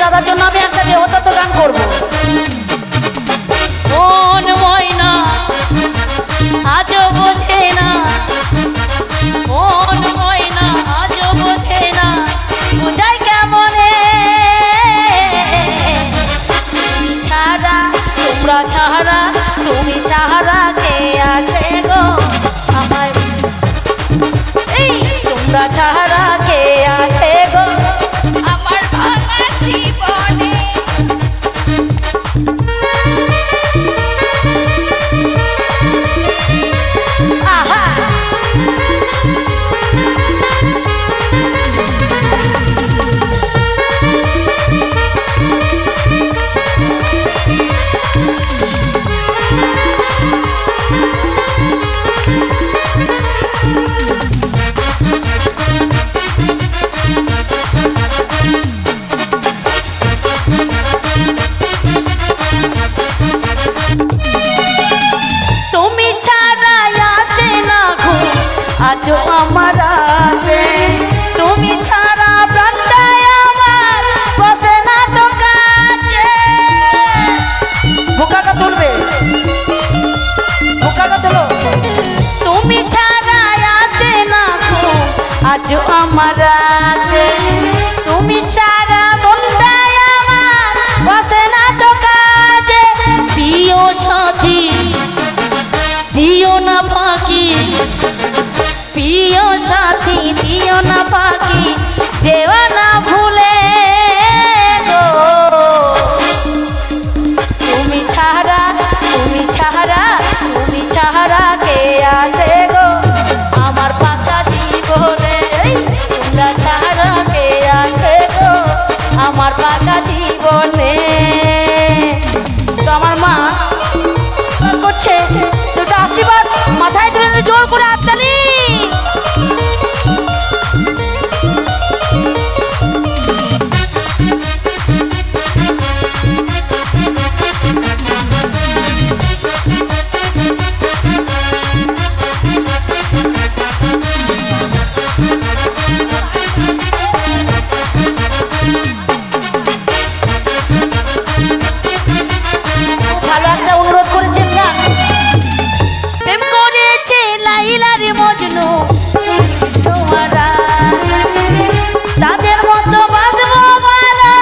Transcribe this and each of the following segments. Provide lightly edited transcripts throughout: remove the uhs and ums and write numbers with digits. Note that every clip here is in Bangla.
দাদার জন্য আমি একটা দেহতত্ত্ব গান করবো। মন ময়না আজও বোঝে না, মন ময়না আজও বোঝে না, বোঝাই কেমনে ছাড়া, তোমরা ছাড়া, তুমি ছাড়া কে আছে গো আমার, এই তোমরা ছাড়া কে আছে গো আমার ভাঙা জীবনে। আহা আজও আমার আছে, তুমি ছাড়া প্রাণটাই আমার বসে না তো কাছে। বুকাটা তুলবে, বুকাটা তুলো। তুমি ছাড়া আসে না ঘুম আজও আমার আছে, তুমি ছাড়া মনটাই আমার বসে না তো কাছে। প্রিয় সাথী দিও না ফাঁকি, প্রিয় সাথী দিও না পাখি, যেও না ভুলে গো তুমি ছাড়া, তুমি ছাড়া, তুমি ছাড়া কে আছে গো আমার পাকা জীবনে, তোমরা ছাড়া কে আছে গো আমার পাকা জীবনে। তো আমার মা করছে দুটো আশীর্বাদ মাথায় তুলে জোর করে হাততালি। ভালো একটা অনুরোধ করেছেন গান, প্রেম করেছে লাইলা রে মজনু তোমারা, তাদের মতো বাজবো ভালো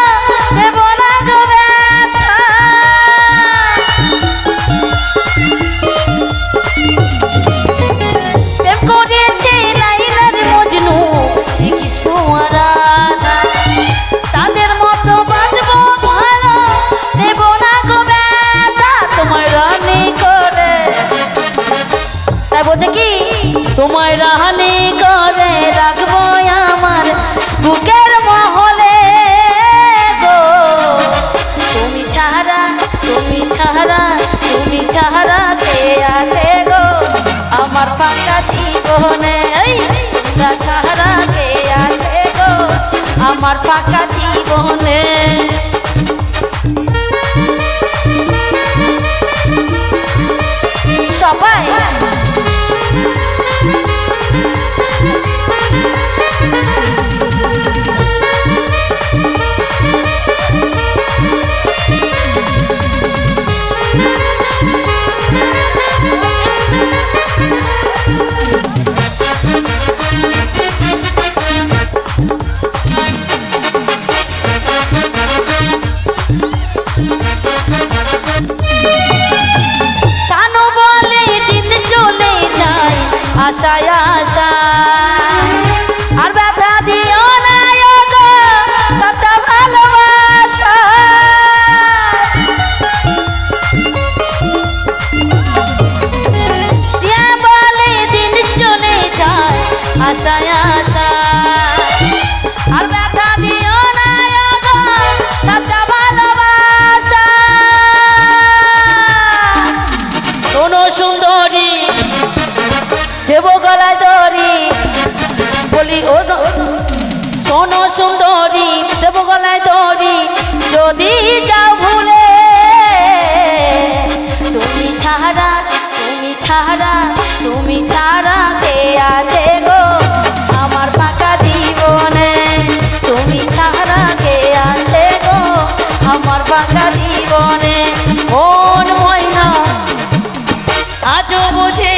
দেব না গো ব্যথা। প্রেম করেছে লাইলা রে মজনু শ্রীকৃষ্ণ রাধা, তাদের মতো বাজবো ভালো দেব না গো ব্যথা। তোমায় রানী করে, তাই বলছে কি তোমায় রানী করে রাখবো আমার বুকের মহলে গো তুমি ছাড়া, তুমি ছাড়া, তুমি ছাড়া কে আছে গো আমার পাকা জীবনে, তোমরা ছাড়া কে আছে গো আমার পাকা জীবনে। সবাই আশায় আশায় আর ব্যথা দিও না গো সচ্চা ভালোবাসা। বলে দিন চলে যায় আশায় আশায় আর ব্যথা দিও না গো সচ্চা ভালোবাসা। শোনো সুন্দরী দেব গলায় দড়ি, বলি ও শোনো সুন্দরী দেব গলায় দড়ি, যদি যাও ভুলে তুমি ছাড়া, তুমি ছাড়া, তুমি ছাড়া কে আছে গো আমার পাকা জীবনে, তুমি ছাড়া কে আছে গো ভাঙা জীবনে মন ময়না আজও বুঝে